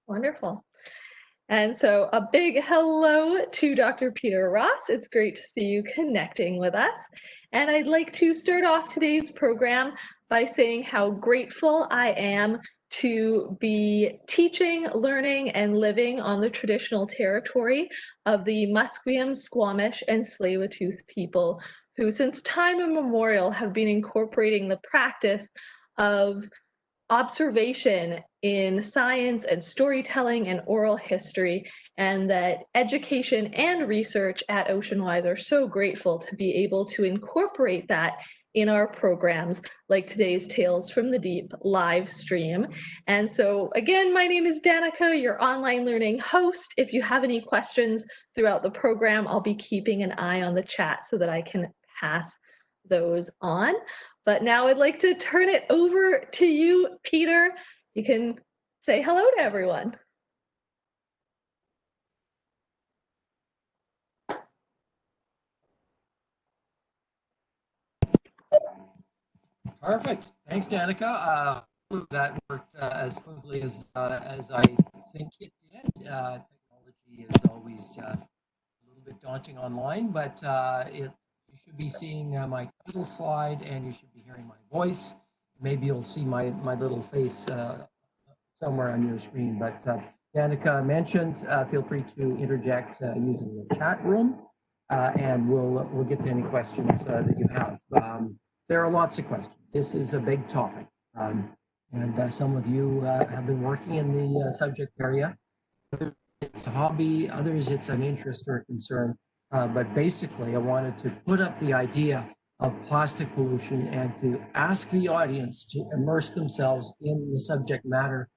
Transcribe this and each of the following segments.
Wonderful. And so a big hello to Dr. Peter Ross. It's great to see you connecting with us. And I'd like to start off today's program by saying how grateful I am to be teaching, learning, and living on the traditional territory of the Musqueam, Squamish, and Tsleil-Waututh people, who since time immemorial have been incorporating the practice of observation in science and storytelling and oral history, and that education and research at Oceanwise are so grateful to be able to incorporate that in our programs like today's Tales from the Deep live stream. And so again, my name is Danica, your online learning host. If you have any questions throughout the program, I'll be keeping an eye on the chat so that I can pass those on. But now I'd like to turn it over to you, Peter. You can say hello to everyone. Perfect. Thanks, Danica. That worked as smoothly as I think it did. Technology is always a little bit daunting online, but you should be seeing my title slide, and you should be hearing my voice. Maybe you'll see my little face somewhere on your screen. But Danica mentioned, feel free to interject using the chat room, and we'll get to any questions that you have. There are lots of questions. This is a big topic, and some of you have been working in the subject area. It's a hobby, others it's an interest or a concern, but basically I wanted to put up the idea of plastic pollution and to ask the audience to immerse themselves in the subject matter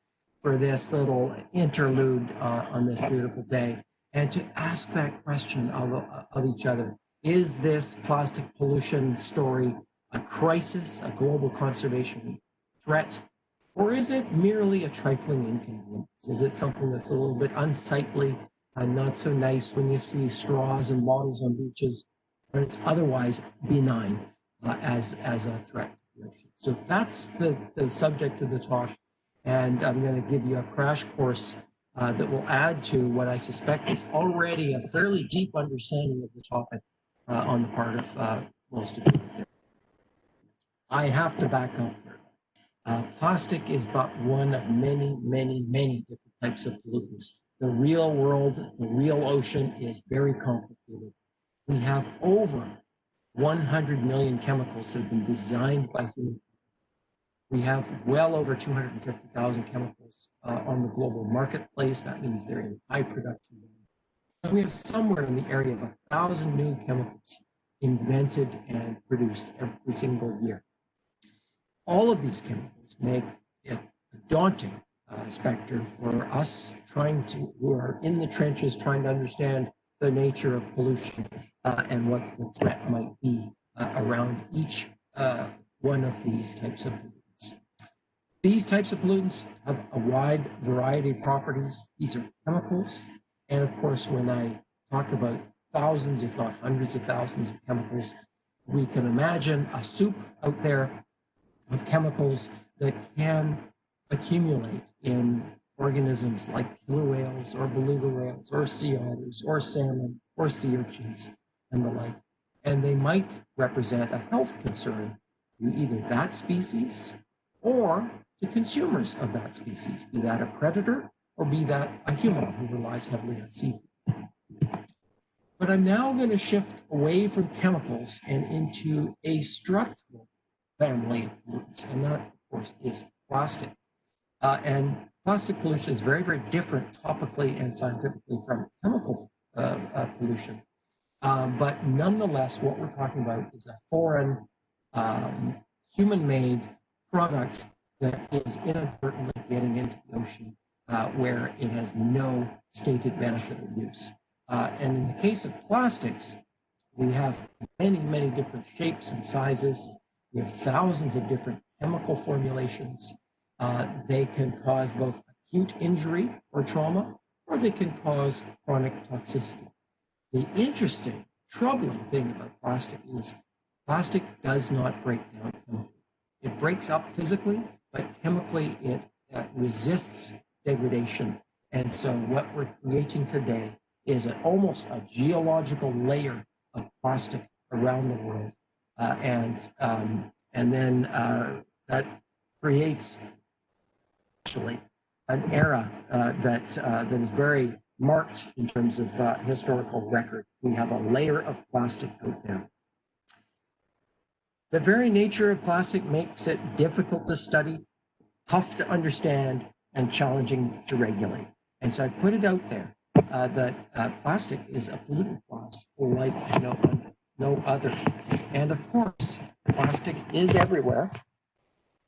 for this little interlude on this beautiful day, and to ask that question of each other. Is this plastic pollution story a crisis, a global conservation threat, or is it merely a trifling inconvenience? Is it something that's a little bit unsightly and not so nice when you see straws and bottles on beaches, but it's otherwise benign as a threat? So that's the subject of the talk, and I'm going to give you a crash course that will add to what I suspect is already a fairly deep understanding of the topic on the part of most of you. I have to back up here. Plastic is but one of many, many, many different types of pollutants. The real world, the real ocean is very complicated. We have over 100 million chemicals that have been designed by humans. We have well over 250,000 chemicals on the global marketplace. That means they're in high production. And we have somewhere in the area of 1,000 new chemicals invented and produced every single year. All of these chemicals make it a daunting specter for us who are in the trenches trying to understand the nature of pollution and what the threat might be around each one of these types of pollutants. These types of pollutants have a wide variety of properties. These are chemicals. And of course, when I talk about thousands, if not hundreds of thousands of chemicals, we can imagine a soup out there of chemicals that can accumulate in organisms like killer whales or beluga whales or sea otters or salmon or sea urchins and the like. And they might represent a health concern to either that species or to consumers of that species, be that a predator or be that a human who relies heavily on seafood. But I'm now going to shift away from chemicals and into a structural family of pollutants, and that, of course, is plastic. And plastic pollution is very, very different topically and scientifically from chemical pollution. But nonetheless, what we're talking about is a foreign, human-made product that is inadvertently getting into the ocean where it has no stated benefit or use. And in the case of plastics, we have many, many different shapes and sizes. We have thousands of different chemical formulations. They can cause both acute injury or trauma, or they can cause chronic toxicity. The interesting, troubling thing about plastic is plastic does not break down chemically. It breaks up physically, but chemically it resists degradation And so what we're creating today is almost a geological layer of plastic around the world. And then that creates actually an era that is very marked in terms of historical record. We have a layer of plastic out there. The very nature of plastic makes it difficult to study, tough to understand, and challenging to regulate. And so I put it out there that plastic is a pollutant class like no other. And of course, plastic is everywhere.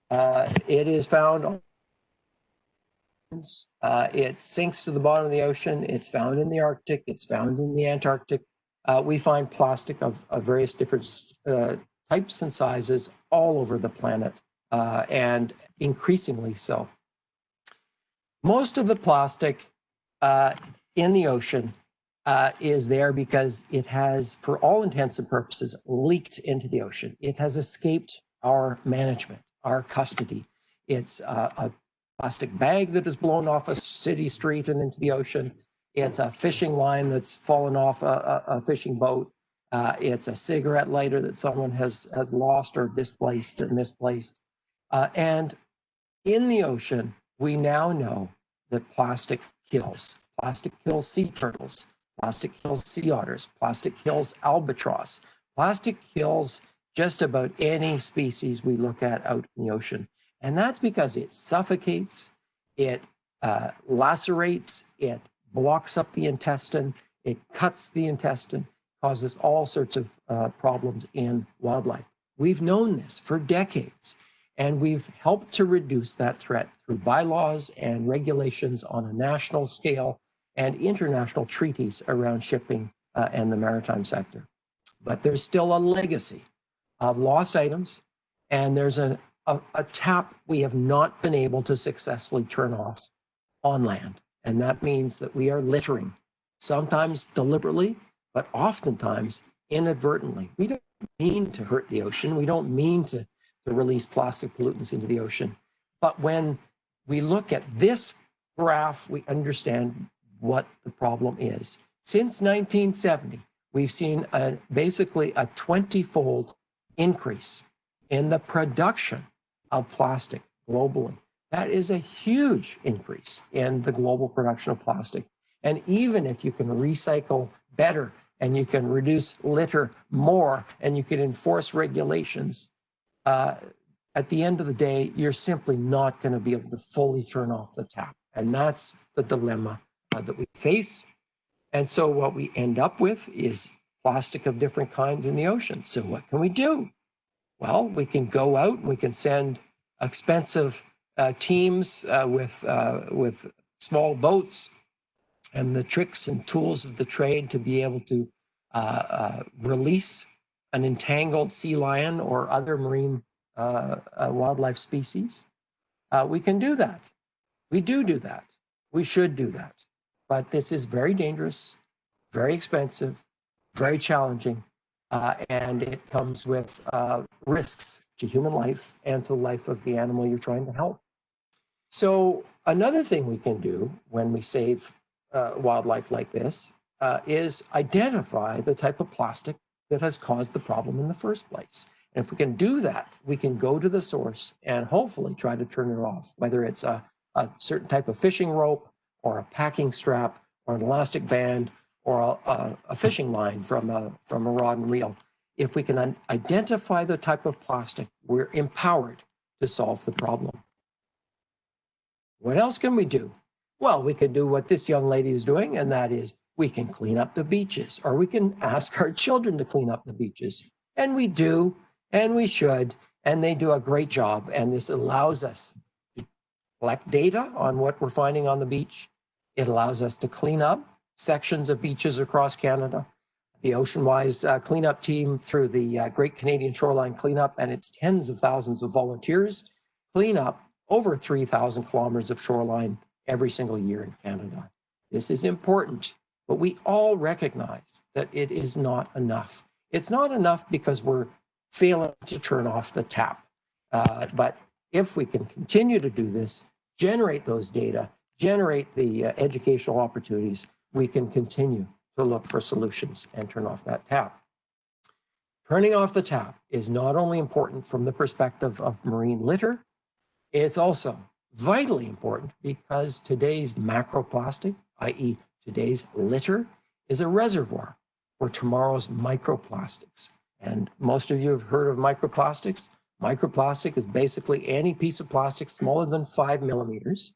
It is found it sinks to the bottom of the ocean. It's found in the Arctic. It's found in the Antarctic. We find plastic of various different types and sizes all over the planet, and increasingly so. Most of the plastic in the ocean is there because it has, for all intents and purposes, leaked into the ocean. It has escaped our management, our custody. It's a plastic bag that is blown off a city street and into the ocean. It's a fishing line that's fallen off a fishing boat. It's a cigarette lighter that someone has lost or displaced or misplaced. And in the ocean, we now know that plastic kills. Plastic kills sea turtles. Plastic kills sea otters. Plastic kills albatross. Plastic kills just about any species we look at out in the ocean. And that's because it suffocates, it lacerates, it blocks up the intestine, it cuts the intestine, causes all sorts of problems in wildlife. We've known this for decades, and we've helped to reduce that threat through bylaws and regulations on a national scale and international treaties around shipping and the maritime sector. But there's still a legacy of lost items, and there's a tap we have not been able to successfully turn off on land. And that means that we are littering, sometimes deliberately, but oftentimes inadvertently. We don't mean to hurt the ocean. We don't mean to release plastic pollutants into the ocean. But when we look at this graph, we understand what the problem is. Since 1970, we've seen basically a 20-fold increase in the production of plastic globally. That is a huge increase in the global production of plastic. And even if you can recycle better and you can reduce litter more and you can enforce regulations, at the end of the day, you're simply not going to be able to fully turn off the tap. And that's the dilemma that we face. And so what we end up with is plastic of different kinds in the ocean. So what can we do? Well, we can go out and we can send expensive teams with small boats and the tricks and tools of the trade to be able to release an entangled sea lion or other marine wildlife species. We can do that. We do that. We should do that. But this is very dangerous, very expensive, very challenging, and it comes with risks to human life and to the life of the animal you're trying to help. So another thing we can do when we save wildlife like this is identify the type of plastic that has caused the problem in the first place. And if we can do that, we can go to the source and hopefully try to turn it off, whether it's a certain type of fishing rope or a packing strap or an elastic band or a fishing line from a rod and reel. If we can identify the type of plastic, we're empowered to solve the problem. What else can we do? Well, we can do what this young lady is doing, and that is we can clean up the beaches, or we can ask our children to clean up the beaches. And we do, and we should, and they do a great job. And this allows us to collect data on what we're finding on the beach. It allows us to clean up sections of beaches across Canada. The Ocean-Wise cleanup team through the Great Canadian Shoreline Cleanup and its tens of thousands of volunteers clean up over 3,000 kilometers of shoreline every single year in Canada. This is important, but we all recognize that it is not enough. It's not enough because we're failing to turn off the tap. But if we can continue to do this, generate those data, generate the educational opportunities, we can continue to look for solutions and turn off that tap. Turning off the tap is not only important from the perspective of marine litter, it's also vitally important because today's macroplastic, i.e. today's litter, is a reservoir for tomorrow's microplastics. And most of you have heard of microplastics. Microplastic is basically any piece of plastic smaller than 5 millimeters.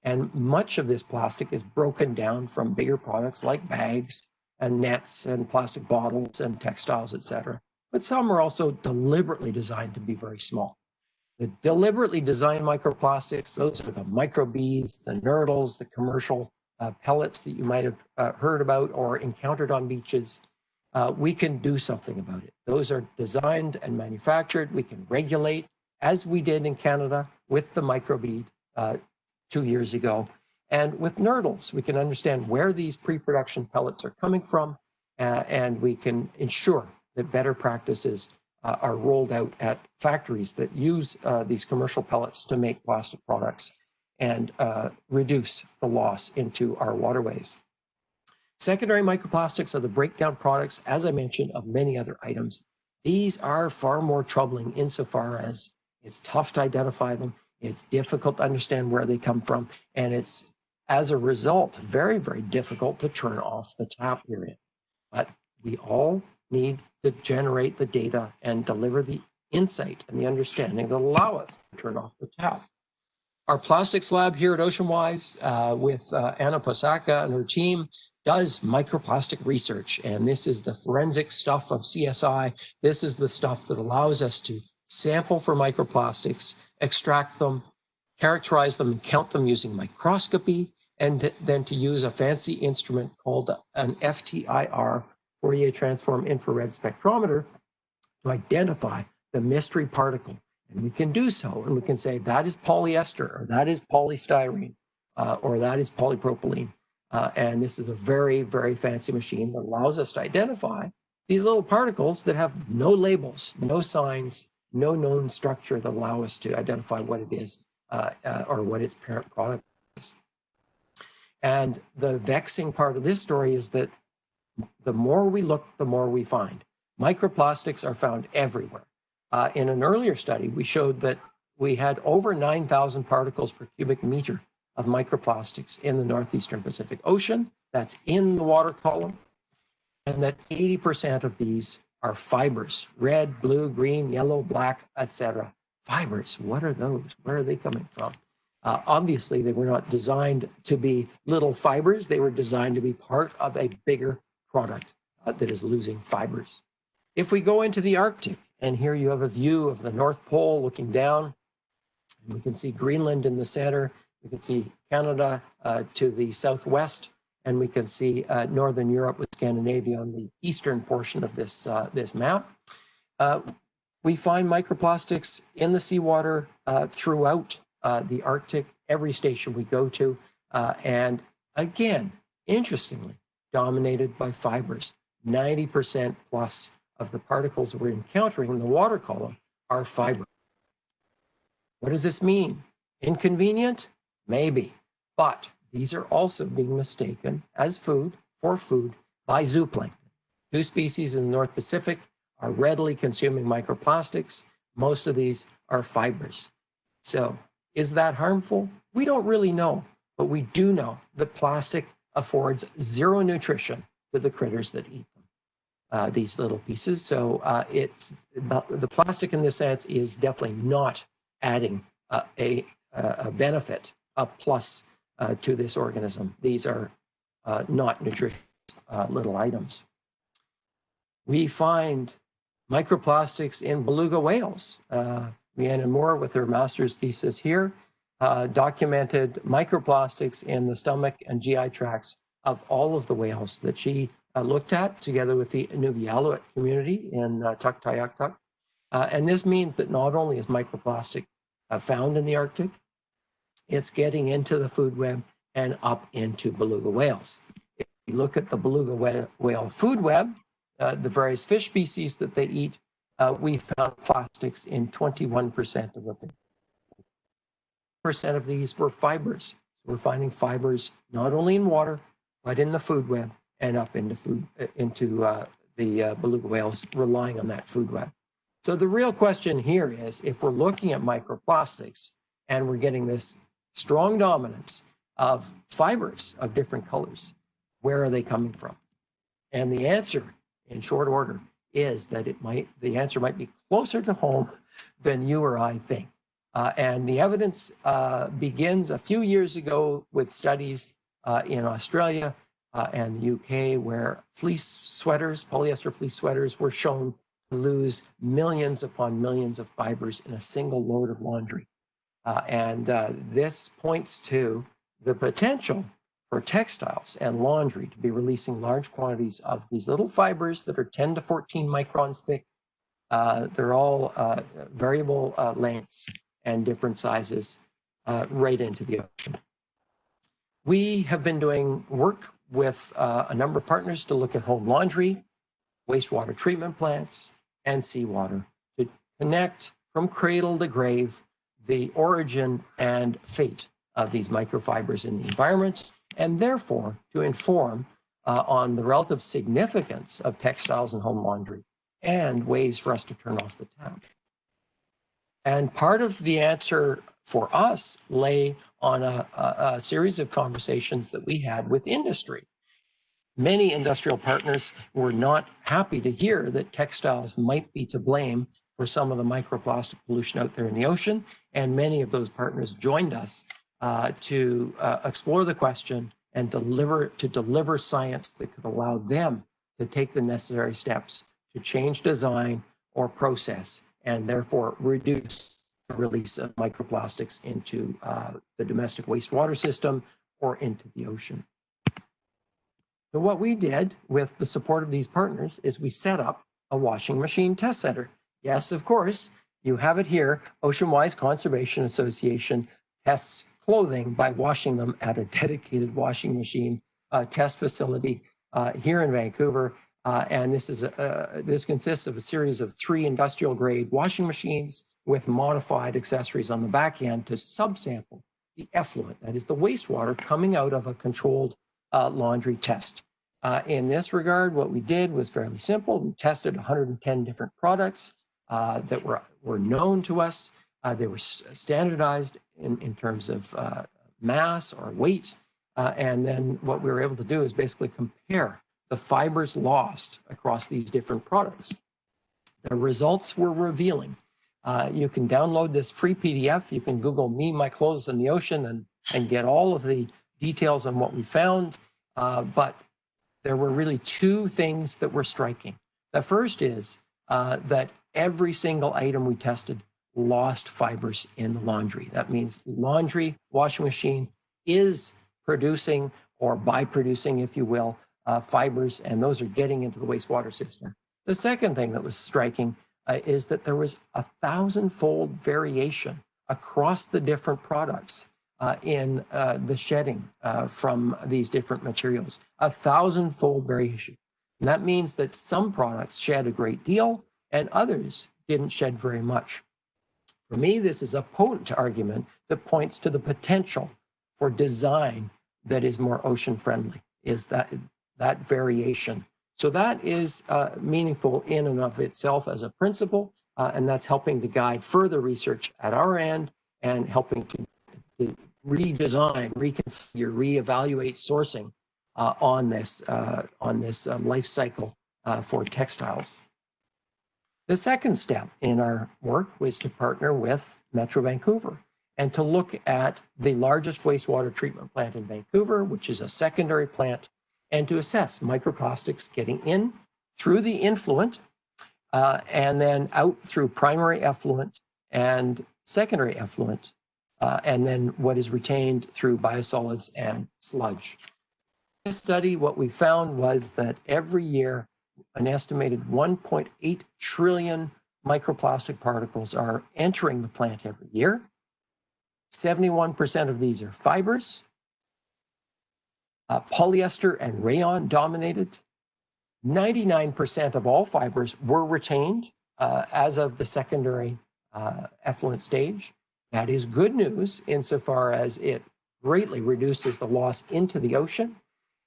And much of this plastic is broken down from bigger products like bags and nets and plastic bottles and textiles, etc. But some are also deliberately designed to be very small. The deliberately designed microplastics, those are the microbeads, the nurdles, the commercial pellets that you might have heard about or encountered on beaches. We can do something about it. Those are designed and manufactured. We can regulate, as we did in Canada with the microbead 2 years ago. And with nurdles, we can understand where these pre-production pellets are coming from, and we can ensure that better practices are rolled out at factories that use these commercial pellets to make plastic products and reduce the loss into our waterways. Secondary microplastics are the breakdown products, as I mentioned, of many other items. These are far more troubling insofar as it's tough to identify them, it's difficult to understand where they come from, and it's, as a result, very, very difficult to turn off the tap period. But we all need to generate the data and deliver the insight and the understanding that allow us to turn off the tap. Our plastics lab here at OceanWise with Anna Posaka and her team does microplastic research, and this is the forensic stuff of CSI. This is the stuff that allows us to sample for microplastics, extract them, characterize them, and count them using microscopy, and then to use a fancy instrument called an FTIR, Fourier Transform Infrared Spectrometer, to identify the mystery particle. And we can do so, and we can say that is polyester, or that is polystyrene, or that is polypropylene. And this is a very, very fancy machine that allows us to identify these little particles that have no labels, no signs, no known structure that allow us to identify what it is or what its parent product is. And the vexing part of this story is that the more we look, the more we find. Microplastics are found everywhere. In an earlier study, we showed that we had over 9,000 particles per cubic meter of microplastics in the northeastern Pacific Ocean. That's in the water column. And that 80% of these are fibers, red, blue, green, yellow, black, etc. Fibers, what are those? Where are they coming from? Obviously, they were not designed to be little fibers. They were designed to be part of a bigger product that is losing fibers. If we go into the Arctic, and here you have a view of the North Pole looking down, and we can see Greenland in the center, we can see Canada to the southwest, and we can see Northern Europe with Scandinavia on the eastern portion of this, this map. We find microplastics in the seawater throughout the Arctic, every station we go to, and again, interestingly, dominated by fibers. 90% plus of the particles we're encountering in the water column are fiber. What does this mean? Inconvenient? Maybe, but these are also being mistaken as food for food by zooplankton. 2 species in the North Pacific are readily consuming microplastics. Most of these are fibers. So is that harmful? We don't really know, but we do know that plastic affords zero nutrition to the critters that eat them, these little pieces. So it's the plastic in this sense is definitely not adding a benefit, a plus to this organism. These are not nutritious little items. We find microplastics in beluga whales. Rhiannon Moore, with her master's thesis here, documented microplastics in the stomach and GI tracts of all of the whales that she looked at, together with the Inuvialuit community in Tuktoyaktuk. And this means that not only is microplastic found in the Arctic, it's getting into the food web and up into beluga whales. If you look at the beluga whale food web, the various fish species that they eat, we found plastics in 21% of the fish. 10% of these were fibers. We're finding fibers not only in water, but in the food web and up into the beluga whales relying on that food web. So the real question here is, if we're looking at microplastics and we're getting this strong dominance of fibers of different colors, where are they coming from? And the answer, in short order, is that the answer might be closer to home than you or I think. And the evidence begins a few years ago with studies in Australia and the UK, where fleece sweaters, polyester fleece sweaters, were shown to lose millions upon millions of fibers in a single load of laundry. And this points to the potential for textiles and laundry to be releasing large quantities of these little fibers that are 10 to 14 microns thick. They're all variable lengths and different sizes right into the ocean. We have been doing work with a number of partners to look at home laundry, wastewater treatment plants, and seawater to connect from cradle to grave the origin and fate of these microfibers in the environment, and therefore to inform on the relative significance of textiles and home laundry and ways for us to turn off the tap. And part of the answer for us lay on a series of conversations that we had with industry. Many industrial partners were not happy to hear that textiles might be to blame for some of the microplastic pollution out there in the ocean, and many of those partners joined us to explore the question and deliver science that could allow them to take the necessary steps to change design or process, and therefore reduce the release of microplastics into the domestic wastewater system or into the ocean. So what we did with the support of these partners is we set up a washing machine test center. Yes, of course, you have it here. Oceanwise Conservation Association tests clothing by washing them at a dedicated washing machine test facility here in Vancouver. And this consists of a series of 3 industrial grade washing machines with modified accessories on the back end to subsample the effluent, that is the wastewater coming out of a controlled laundry test. In this regard, what we did was fairly simple. We tested 110 different products that were known to us. They were standardized in terms of mass or weight. And then what we were able to do is basically compare the fibers lost across these different products. The results were revealing. You can download this free PDF. You can Google "me, my clothes in the ocean" and get all of the details on what we found. But there were really 2 things that were striking. The first is that every single item we tested lost fibers in the laundry. That means laundry, washing machine is producing, or by producing, if you will, fibers, and those are getting into the wastewater system. The second thing that was striking is that there was a 1,000-fold variation across the different products in the shedding from these different materials. 1,000-fold variation. And that means that some products shed a great deal and others didn't shed very much. For me, this is a potent argument that points to the potential for design that is more ocean friendly, is that variation. So that is meaningful in and of itself as a principle, and that's helping to guide further research at our end and helping to redesign, reconfigure, reevaluate sourcing on this life cycle for textiles. The second step in our work was to partner with Metro Vancouver and to look at the largest wastewater treatment plant in Vancouver, which is a secondary plant, and to assess microplastics getting in through the influent and then out through primary effluent and secondary effluent, and then what is retained through biosolids and sludge. In this study, what we found was that every year, an estimated 1.8 trillion microplastic particles are entering the plant every year. 71% of these are fibers. Polyester and rayon dominated. 99% of all fibers were retained as of the secondary effluent stage. That is good news insofar as it greatly reduces the loss into the ocean,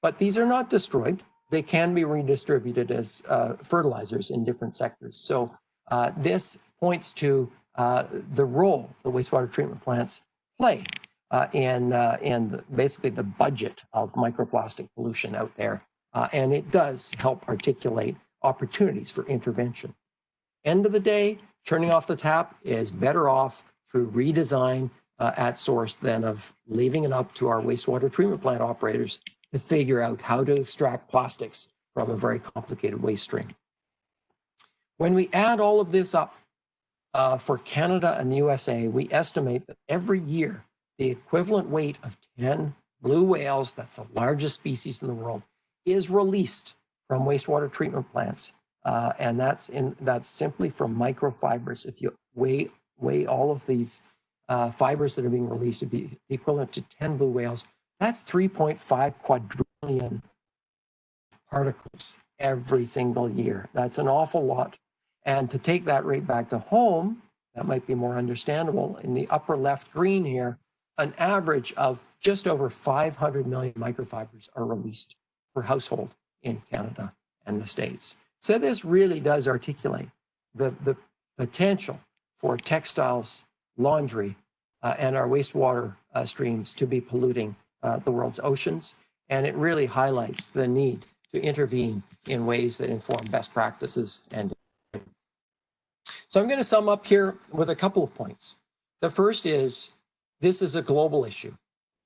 but these are not destroyed. They can be redistributed as fertilizers in different sectors. So this points to the role the wastewater treatment plants play in basically the budget of microplastic pollution out there. And it does help articulate opportunities for intervention. End of the day, turning off the tap is better off through redesign at source than of leaving it up to our wastewater treatment plant operators to figure out how to extract plastics from a very complicated waste stream. When we add all of this up for Canada and the USA, we estimate that every year the equivalent weight of 10 blue whales, that's the largest species in the world, is released from wastewater treatment plants. And that's simply from microfibers. If you weigh all of these fibers that are being released, it'd be equivalent to 10 blue whales. That's 3.5 quadrillion particles every single year. That's an awful lot. And to take that right back to home, that might be more understandable. In the upper left green here, an average of just over 500 million microfibers are released per household in Canada and the States. So this really does articulate the potential for textiles, laundry, and our wastewater streams to be polluting the world's oceans. And it really highlights the need to intervene in ways that inform best practices. And so I'm going to sum up here with a couple of points. The first is, this is a global issue.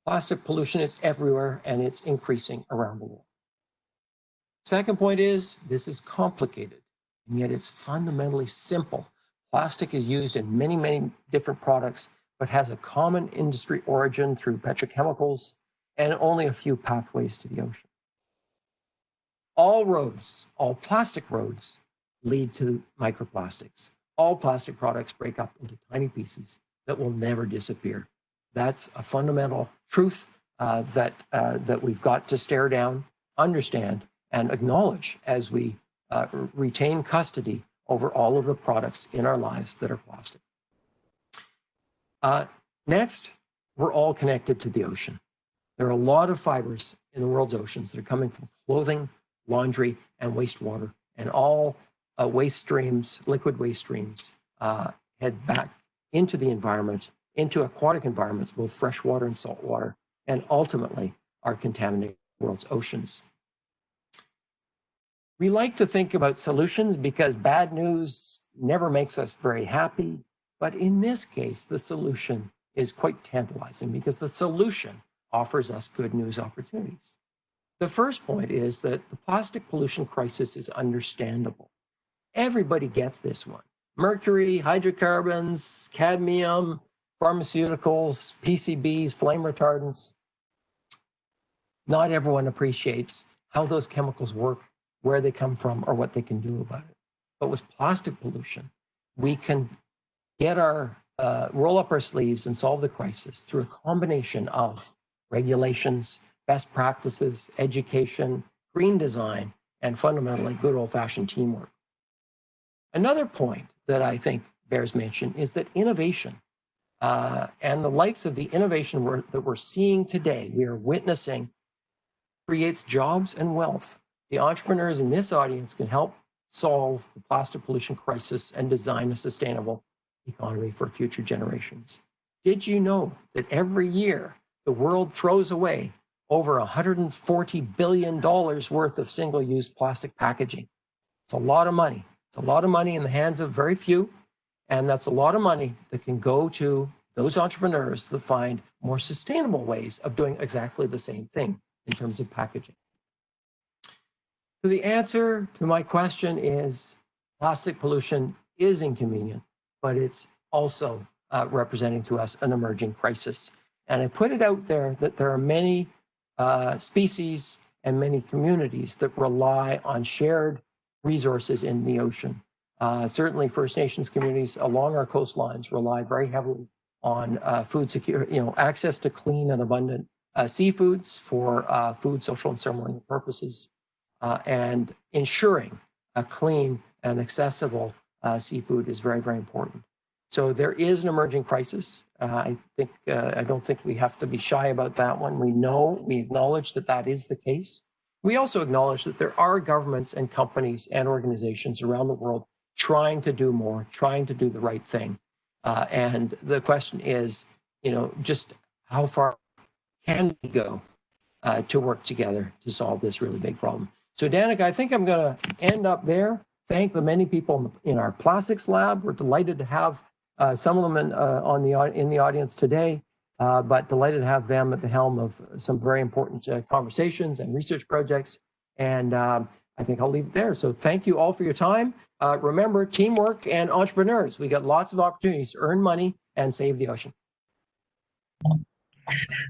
Plastic pollution is everywhere and it's increasing around the world. Second point is, this is complicated, and yet it's fundamentally simple. Plastic is used in many, many different products, but has a common industry origin through petrochemicals and only a few pathways to the ocean. All roads, all plastic roads, lead to microplastics. All plastic products break up into tiny pieces that will never disappear. That's a fundamental truth that we've got to stare down, understand, and acknowledge as we retain custody over all of the products in our lives that are plastic. Next, we're all connected to the ocean. There are a lot of fibers in the world's oceans that are coming from clothing, laundry, and wastewater, and all waste streams, liquid waste streams, head back into the environment, into aquatic environments, both freshwater and saltwater, and ultimately are contaminating the world's oceans. We like to think about solutions because bad news never makes us very happy. But in this case, the solution is quite tantalizing because the solution offers us good news opportunities. The first point is that the plastic pollution crisis is understandable. Everybody gets this one. Mercury, hydrocarbons, cadmium, pharmaceuticals, PCBs, flame retardants. Not everyone appreciates how those chemicals work, where they come from, or what they can do about it. But with plastic pollution, we can get roll up our sleeves and solve the crisis through a combination of regulations, best practices, education, green design, and fundamentally good old-fashioned teamwork. Another point that I think bears mention is that innovation and the likes of the innovation that we're seeing today, we are witnessing, creates jobs and wealth. The entrepreneurs in this audience can help solve the plastic pollution crisis and design a sustainable economy for future generations. Did you know that every year the world throws away over $140 billion worth of single-use plastic packaging? It's a lot of money. It's a lot of money in the hands of very few, and that's a lot of money that can go to those entrepreneurs that find more sustainable ways of doing exactly the same thing in terms of packaging. So the answer to my question is plastic pollution is inconvenient, but it's also representing to us an emerging crisis. And I put it out there that there are many species and many communities that rely on shared resources in the ocean. Certainly First Nations communities along our coastlines rely very heavily on food security, access to clean and abundant seafoods for food, social, and ceremonial purposes, and ensuring a clean and accessible seafood is very, very important. So there is an emerging crisis. I don't think we have to be shy about that one. We acknowledge that that is the case. We also acknowledge that there are governments and companies and organizations around the world trying to do more, trying to do the right thing. And the question is, just how far can we go to work together to solve this really big problem? So Danica, I think I'm going to end up there. Thank the many people in our plastics lab. We're delighted to have some of them in the audience today, but delighted to have them at the helm of some very important conversations and research projects. And I think I'll leave it there. So thank you all for your time. Remember, teamwork and entrepreneurs. We got lots of opportunities to earn money and save the ocean.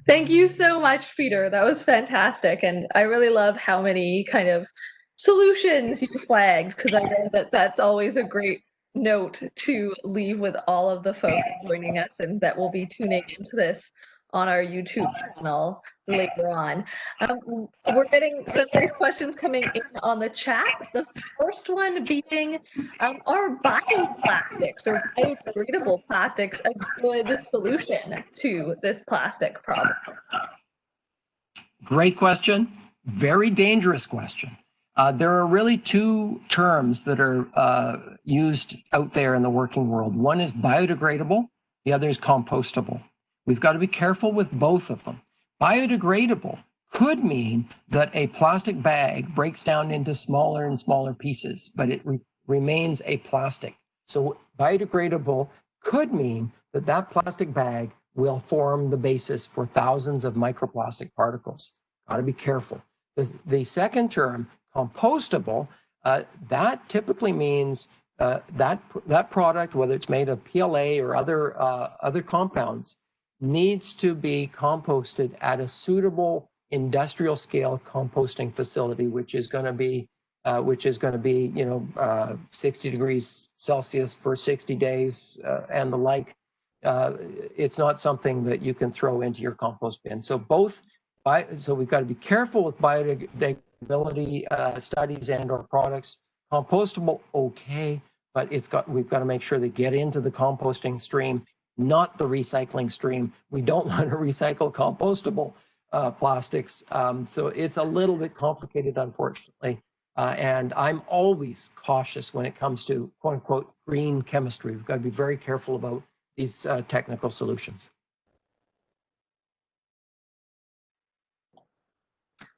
Thank you so much, Peter. That was fantastic. And I really love how many kind of solutions you flagged, because I know that that's always a great note to leave with all of the folks joining us and that will be tuning into this on our YouTube channel later on. We're getting some nice questions coming in on the chat. The first one being, are bioplastics or biodegradable plastics a good solution to this plastic problem? Great question. Very dangerous question. There are really two terms that are used out there in the working world. One is biodegradable, the other is compostable. We've got to be careful with both of them. Biodegradable could mean that a plastic bag breaks down into smaller and smaller pieces, but it remains a plastic. So biodegradable could mean that that plastic bag will form the basis for thousands of microplastic particles. Got to be careful. The second term, compostable, that typically means that product, whether it's made of PLA or other compounds, needs to be composted at a suitable industrial scale composting facility, which is going to be 60 degrees Celsius for 60 days and the like. It's not something that you can throw into your compost bin. So we've got to be careful with biodegradability studies and/or products. Compostable, okay, but we've got to make sure they get into the composting stream, not the recycling stream. We don't want to recycle compostable plastics. So it's a little bit complicated, unfortunately. And I'm always cautious when it comes to quote unquote green chemistry. We've got to be very careful about these technical solutions.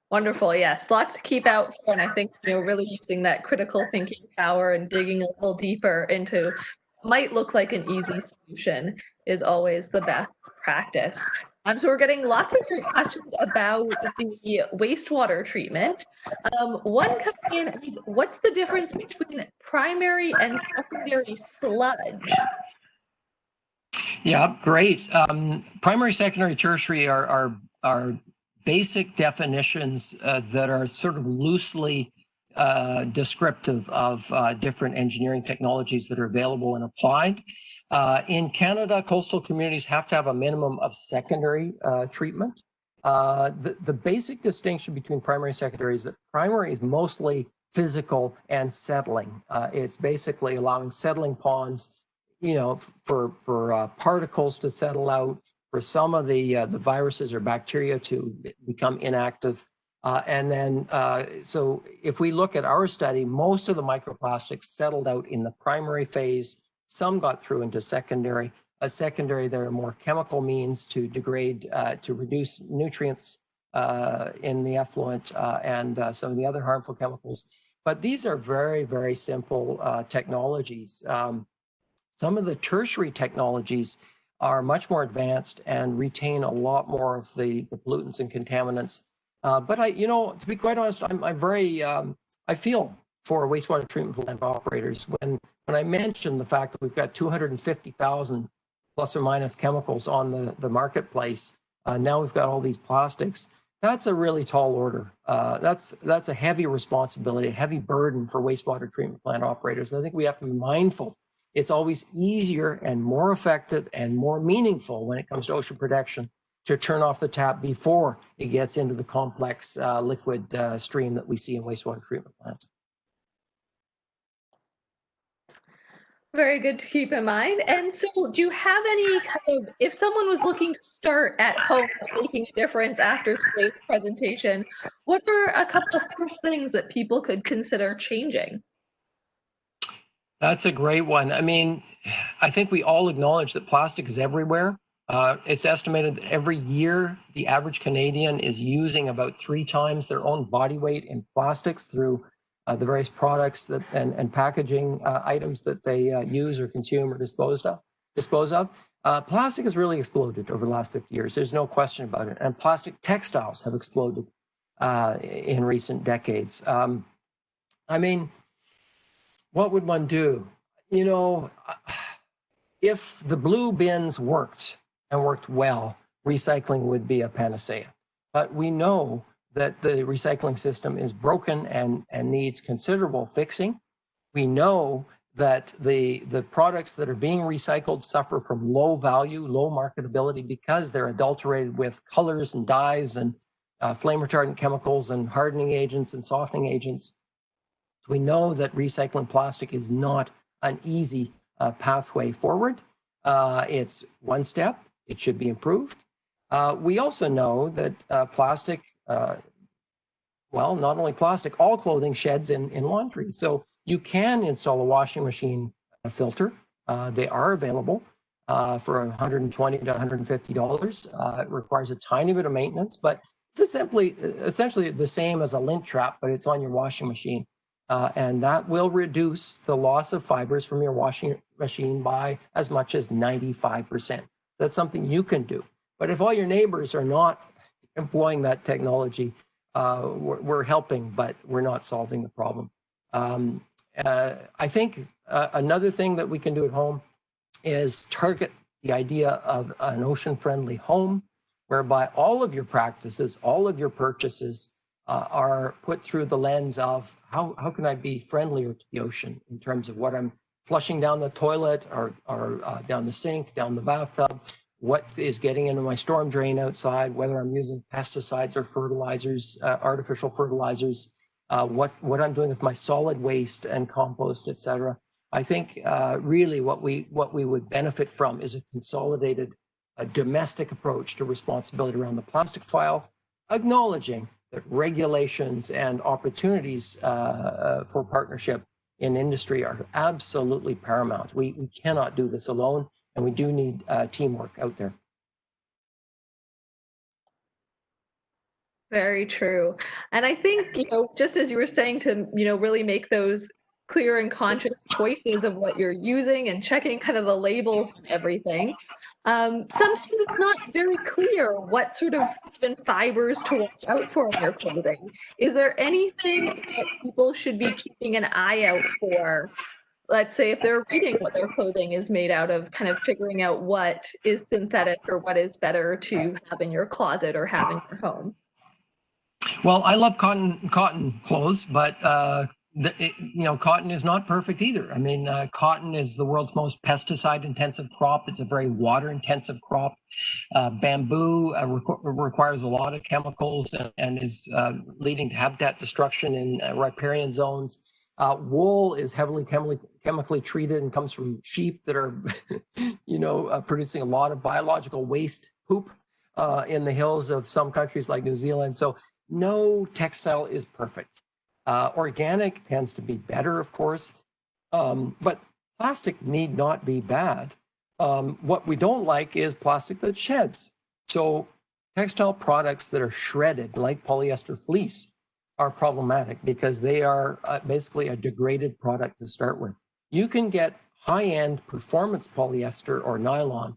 Wonderful. Yes, lots to keep out for, and I think really using that critical thinking power and digging a little deeper into what might look like an easy solution is always the best practice. So we're getting lots of great questions about the wastewater treatment. One coming in is, what's the difference between primary and secondary sludge? Yeah, great. Primary, secondary, tertiary are basic definitions that are sort of loosely descriptive of different engineering technologies that are available and applied. In Canada, coastal communities have to have a minimum of secondary treatment. The basic distinction between primary and secondary is that primary is mostly physical and settling. It's basically allowing settling ponds, for particles to settle out, for some of the viruses or bacteria to become inactive. So if we look at our study, most of the microplastics settled out in the primary phase. Some got through into secondary. Secondary, there are more chemical means to degrade, to reduce nutrients in the effluent and some of the other harmful chemicals. But these are very, very simple technologies. Some of the tertiary technologies are much more advanced and retain a lot more of the pollutants and contaminants. But to be quite honest, I feel for wastewater treatment plant operators when I mentioned the fact that we've got 250,000 plus or minus chemicals on the marketplace. Now we've got all these plastics. That's a really tall order. That's a heavy responsibility, a heavy burden for wastewater treatment plant operators. And I think we have to be mindful. It's always easier and more effective and more meaningful when it comes to ocean protection to turn off the tap before it gets into the complex liquid stream that we see in wastewater treatment plants. Very good to keep in mind. And so, do you have any kind of, if someone was looking to start at home making a difference after today's presentation, what are a couple of first things that people could consider changing? That's a great one. I mean, I think we all acknowledge that plastic is everywhere. It's estimated that every year the average Canadian is using about 3 times their own body weight in plastics through the various products that and packaging items that they use or consume or dispose of. Plastic has really exploded over the last 50 years. There's no question about it. And plastic textiles have exploded in recent decades. I mean, what would one do? You know, if the blue bins worked and worked well, recycling would be a panacea. But we know that the recycling system is broken and needs considerable fixing. We know that the products that are being recycled suffer from low value, low marketability because they're adulterated with colors and dyes and flame retardant chemicals and hardening agents and softening agents. We know that recycling plastic is not an easy pathway forward. It's one step. It should be improved. We also know that plastic, well, not only plastic, all clothing sheds in laundry. So you can install a washing machine filter. They are available for $120 to $150. It requires a tiny bit of maintenance, but it's essentially the same as a lint trap, but it's on your washing machine. And that will reduce the loss of fibers from your washing machine by as much as 95%. That's something you can do. But if all your neighbors are not employing that technology, we're helping, but we're not solving the problem. I think another thing that we can do at home is target the idea of an ocean-friendly home, whereby all of your practices, all of your purchases are put through the lens of how can I be friendlier to the ocean in terms of what I'm flushing down the toilet or down the sink, down the bathtub, what is getting into my storm drain outside, whether I'm using pesticides or fertilizers, artificial fertilizers, what I'm doing with my solid waste and compost, etc. I think really what we would benefit from is a consolidated domestic approach to responsibility around the plastic file, acknowledging that regulations and opportunities for partnership in industry are absolutely paramount. We cannot do this alone, and we do need teamwork out there. Very true. And I think, just as you were saying to, really make those clear and conscious choices of what you're using and checking kind of the labels and everything. Sometimes it's not very clear what sort of even fibers to watch out for in your clothing. Is there anything that people should be keeping an eye out for? Let's say if they're reading what their clothing is made out of, kind of figuring out what is synthetic or what is better to have in your closet or have in your home. Well, I love cotton clothes, but cotton is not perfect either. I mean, cotton is the world's most pesticide-intensive crop. It's a very water-intensive crop. Bamboo requires a lot of chemicals and is leading to habitat destruction in riparian zones. Wool is heavily chemically treated and comes from sheep that are, producing a lot of biological waste poop in the hills of some countries like New Zealand. So no textile is perfect. Organic tends to be better, of course, but plastic need not be bad. What we don't like is plastic that sheds. So textile products that are shredded, like polyester fleece, are problematic because they are basically a degraded product to start with. You can get high-end performance polyester or nylon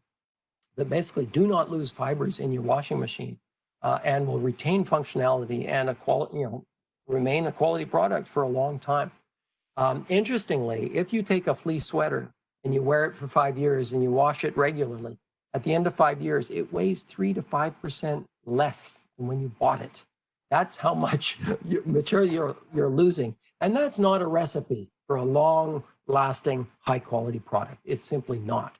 that basically do not lose fibers in your washing machine and will retain functionality and remain a quality product for a long time. Interestingly, if you take a fleece sweater and you wear it for 5 years and you wash it regularly, at the end of 5 years, it weighs 3 to 5% less than when you bought it. That's how much material you're losing. And that's not a recipe for a long-lasting, high-quality product. It's simply not.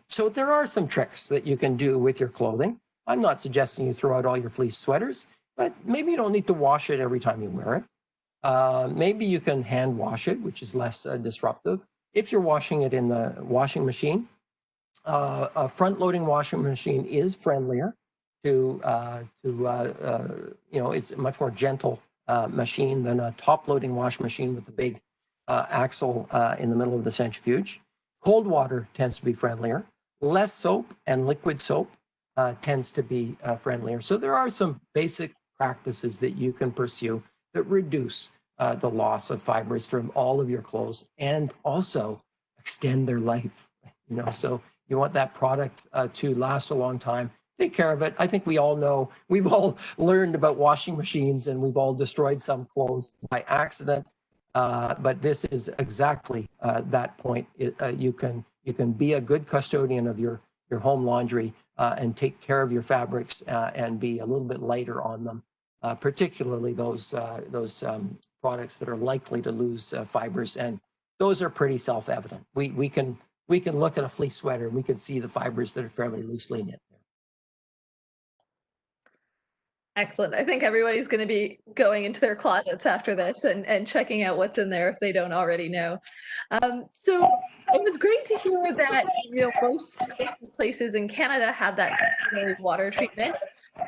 So there are some tricks that you can do with your clothing. I'm not suggesting you throw out all your fleece sweaters, but maybe you don't need to wash it every time you wear it. Maybe you can hand wash it, which is less disruptive. if you're washing it in the washing machine, a front-loading washing machine is friendlier to it's a much more gentle machine than a top-loading washing machine with the big axle in the middle of the centrifuge. Cold water tends to be friendlier. Less soap and liquid soap tends to be friendlier. So there are some basic practices that you can pursue that reduce the loss of fibers from all of your clothes and also extend their life. So you want that product to last a long time. Take care of it. I think we all know, we've all learned about washing machines and we've all destroyed some clothes by accident. But this is exactly that point. You can be a good custodian of your home laundry and take care of your fabrics and be a little bit lighter on them, particularly those products that are likely to lose fibers, and those are pretty self-evident. We can look at a fleece sweater and we can see the fibers that are fairly loosely knit there. Excellent. I think everybody's going to be going into their closets after this and checking out what's in there if they don't already know. So it was great to hear that most places in Canada have that secondary water treatment.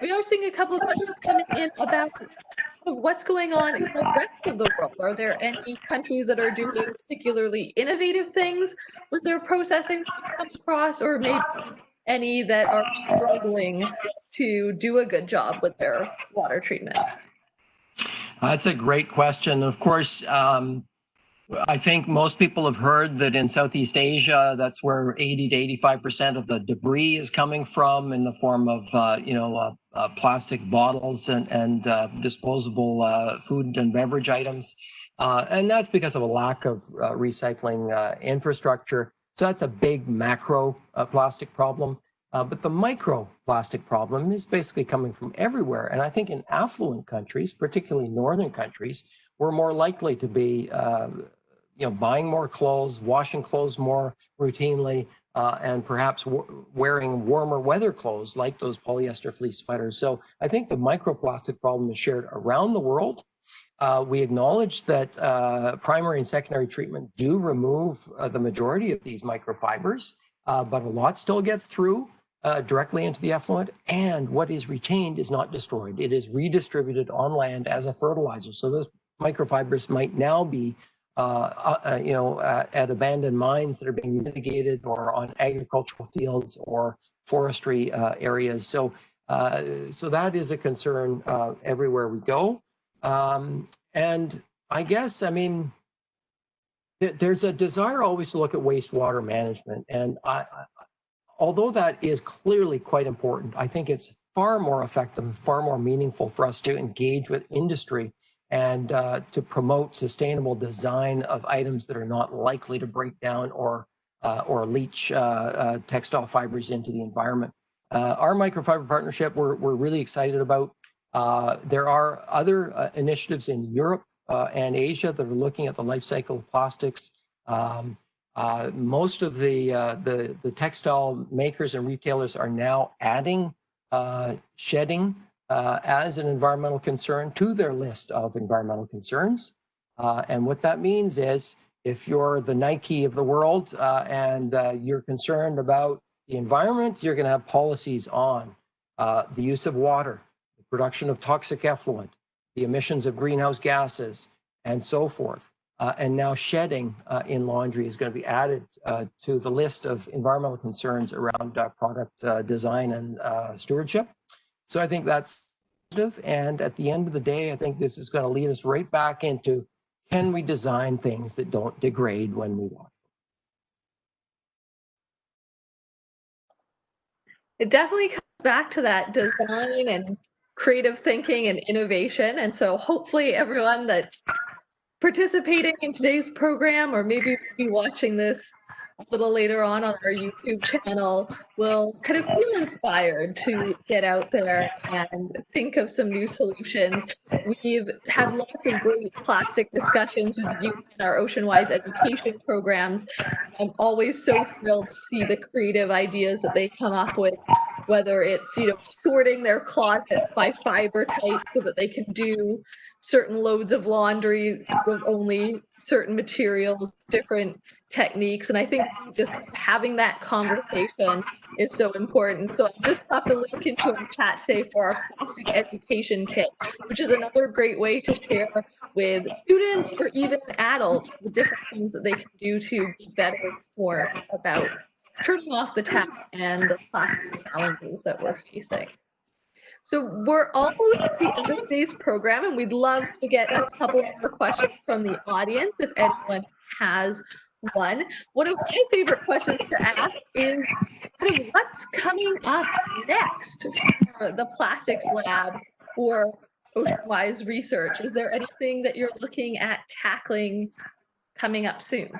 We are seeing a couple of questions coming in about what's going on in the rest of the world. Are there any countries that are doing particularly innovative things with their processing come across, or maybe any that are struggling to do a good job with their water treatment? That's a great question. Of course, I think most people have heard that in Southeast Asia, that's where 80 to 85% of the debris is coming from in the form of, plastic bottles and disposable food and beverage items. And that's because of a lack of recycling infrastructure. So that's a big macro plastic problem. But the microplastic problem is basically coming from everywhere. And I think in affluent countries, particularly northern countries, we're more likely to be buying more clothes, washing clothes more routinely, and perhaps wearing warmer weather clothes like those polyester fleece sweaters. So I think the microplastic problem is shared around the world. We acknowledge that primary and secondary treatment do remove the majority of these microfibers, but a lot still gets through directly into the effluent, and what is retained is not destroyed. It is redistributed on land as a fertilizer. So those microfibers might now be at abandoned mines that are being mitigated, or on agricultural fields or forestry areas. So that is a concern everywhere we go. And I guess, there's a desire always to look at wastewater management. And although that is clearly quite important, I think it's far more effective, far more meaningful for us to engage with industry and to promote sustainable design of items that are not likely to break down or leach textile fibers into the environment. Our microfiber partnership, we're really excited about. There are other initiatives in Europe and Asia that are looking at the life cycle of plastics. Most of the textile makers and retailers are now adding shedding as an environmental concern to their list of environmental concerns. And what that means is, if you're the Nike of the world and you're concerned about the environment, you're going to have policies on the use of water, the production of toxic effluent, the emissions of greenhouse gases, and so forth. And now shedding in laundry is going to be added to the list of environmental concerns around product design and stewardship. So I think that's positive. And at the end of the day, I think this is going to lead us right back into, can we design things that don't degrade when we wash? It definitely comes back to that design and creative thinking and innovation. And so hopefully everyone that's participating in today's program, or maybe be watching this a little later on our YouTube channel, will kind of feel inspired to get out there and think of some new solutions. We've had lots of great plastic discussions with youth in our Oceanwise education programs. I'm always so thrilled to see the creative ideas that they come up with, whether it's, sorting their closets by fiber type so that they can do certain loads of laundry with only certain materials, different techniques. And I think just having that conversation is so important. So I just popped a link into our chat today for our plastic education kit, which is another great way to share with students or even adults the different things that they can do to be better informed about turning off the tap and the plastic challenges that we're facing. So we're almost at the end of today's program, and we'd love to get a couple more questions from the audience if anyone has one. One of my favorite questions to ask is kind of what's coming up next for the plastics lab or Oceanwise research? Is there anything that you're looking at tackling coming up soon?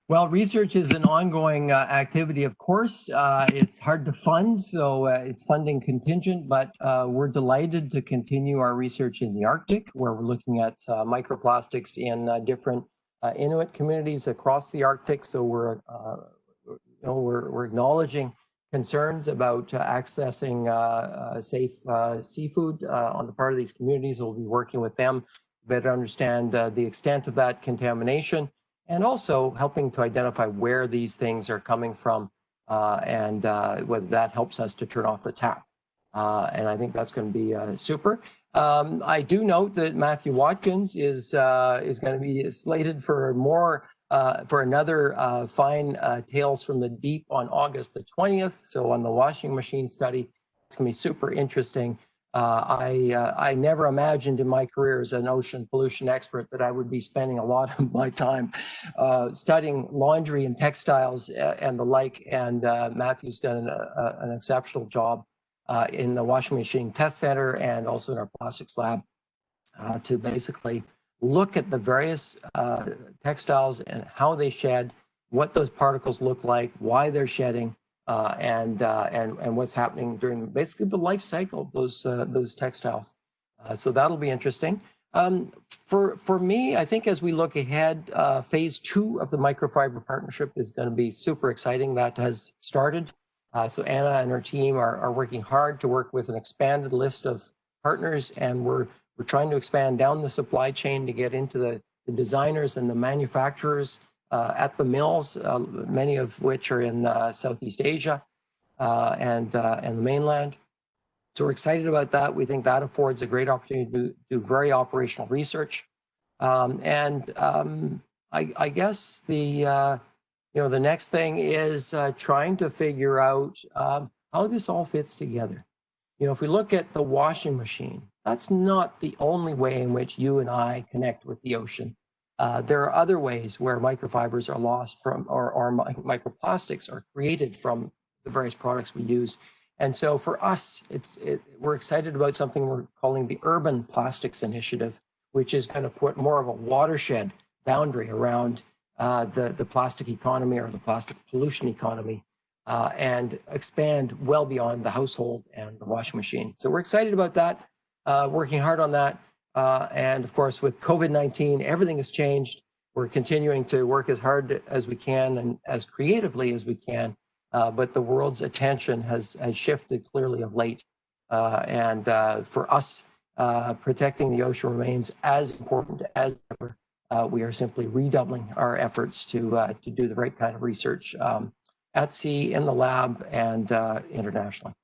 Well, research is an ongoing activity, of course. It's hard to fund, so it's funding contingent, but we're delighted to continue our research in the Arctic, where we're looking at microplastics in different Inuit communities across the Arctic. So we're acknowledging concerns about accessing safe seafood on the part of these communities. We'll be working with them to better understand the extent of that contamination, and also helping to identify where these things are coming from and whether that helps us to turn off the tap. And I think that's going to be super. I do note that Matthew Watkins is going to be slated for for another Fine Tales from the Deep on August the 20th. So on the washing machine study, it's going to be super interesting. I never imagined in my career as an ocean pollution expert that I would be spending a lot of my time studying laundry and textiles and the like. And Matthew's done an exceptional job in the washing machine test center and also in our plastics lab to basically look at the various textiles and how they shed, what those particles look like, why they're shedding, and what's happening during basically the life cycle of those textiles. So that'll be interesting. For me, I think as we look ahead, phase 2 of the microfiber partnership is going to be super exciting. That has started. So Anna and her team are working hard to work with an expanded list of partners, and we're trying to expand down the supply chain to get into the designers and the manufacturers at the mills, many of which are in Southeast Asia and the mainland. So we're excited about that. We think that affords a great opportunity to do very operational research. I guess the next thing is trying to figure out how this all fits together. If we look at the washing machine, that's not the only way in which you and I connect with the ocean. There are other ways where microfibers are lost from, or microplastics are created from the various products we use. And so for us, we're excited about something we're calling the Urban Plastics Initiative, which is going to put more of a watershed boundary around the plastic economy or the plastic pollution economy and expand well beyond the household and the washing machine. So we're excited about that, working hard on that. And of course, with COVID-19, everything has changed. We're continuing to work as hard as we can and as creatively as we can. But the world's attention has shifted clearly of late. And for us, protecting the ocean remains as important as ever. We are simply redoubling our efforts to do the right kind of research at sea, in the lab, and internationally.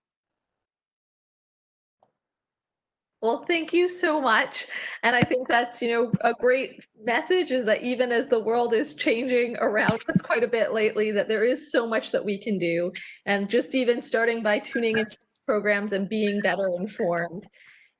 Well, thank you so much. And I think that's, a great message, is that even as the world is changing around us quite a bit lately, that there is so much that we can do. And just even starting by tuning into these programs and being better informed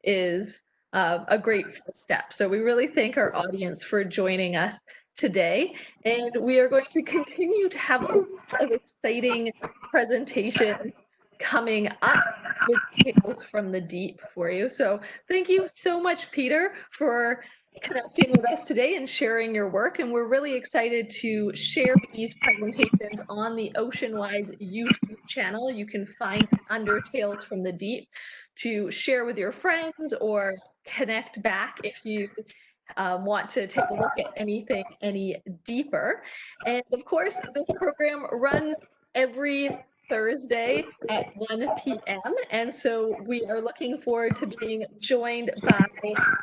is a great first step. So we really thank our audience for joining us today. And we are going to continue to have a lot of exciting presentations coming up with Tales from the Deep for you. So thank you so much, Peter, for connecting with us today and sharing your work. And we're really excited to share these presentations on the OceanWise YouTube channel. You can find under Tales from the Deep to share with your friends or connect back if you want to take a look at anything any deeper. And of course, this program runs every Thursday at 1 p.m. And so we are looking forward to being joined by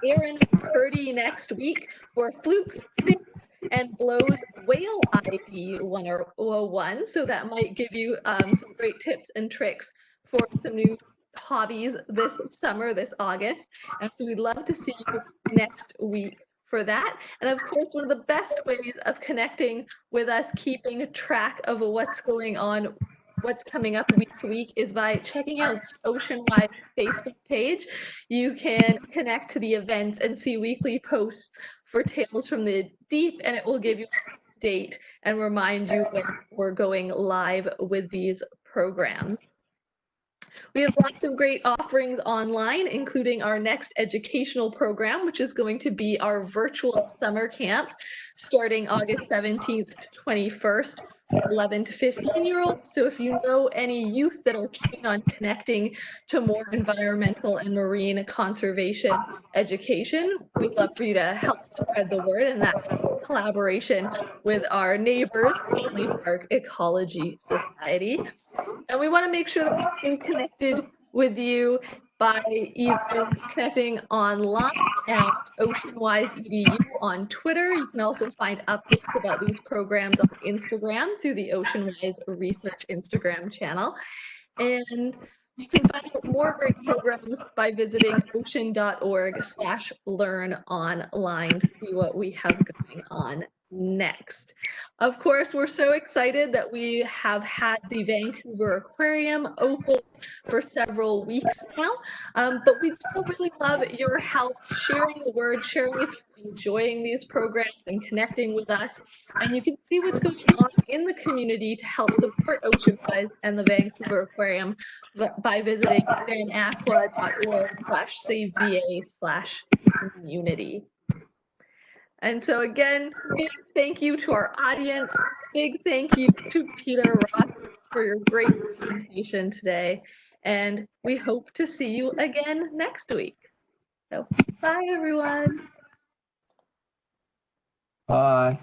Aaron Purdy next week for Flukes, Sinks, and Blows Whale ID 101. So that might give you some great tips and tricks for some new hobbies this summer, this August. And so we'd love to see you next week for that. And of course, one of the best ways of connecting with us, keeping track of what's going on, what's coming up week to week, is by checking out the OceanWise Facebook page. You can connect to the events and see weekly posts for Tales from the Deep, and it will give you a date and remind you when we're going live with these programs. We have lots of great offerings online, including our next educational program, which is going to be our virtual summer camp starting August 17th to 21st for 11 to 15-year-olds. So if you know any youth that are keen on connecting to more environmental and marine conservation education, we'd love for you to help spread the word, and that's a collaboration with our neighbors, Stanley Park Ecology Society. And we want to make sure that we can connected with you by either connecting online at OceanWise EDU on Twitter. You can also find updates about these programs on Instagram through the OceanWise Research Instagram channel. And you can find out more great programs by visiting ocean.org/learn-online to see what we have going on next. Of course, we're so excited that we have had the Vancouver Aquarium open for several weeks now, but we'd still really love your help sharing the word, sharing if you're enjoying these programs and connecting with us. And you can see what's going on in the community to help support OceanWise and the Vancouver Aquarium by visiting vanaqua.org/saveVA/community. And so again, big thank you to our audience. Big thank you to Peter Ross for your great presentation today. And we hope to see you again next week. So bye, everyone. Bye.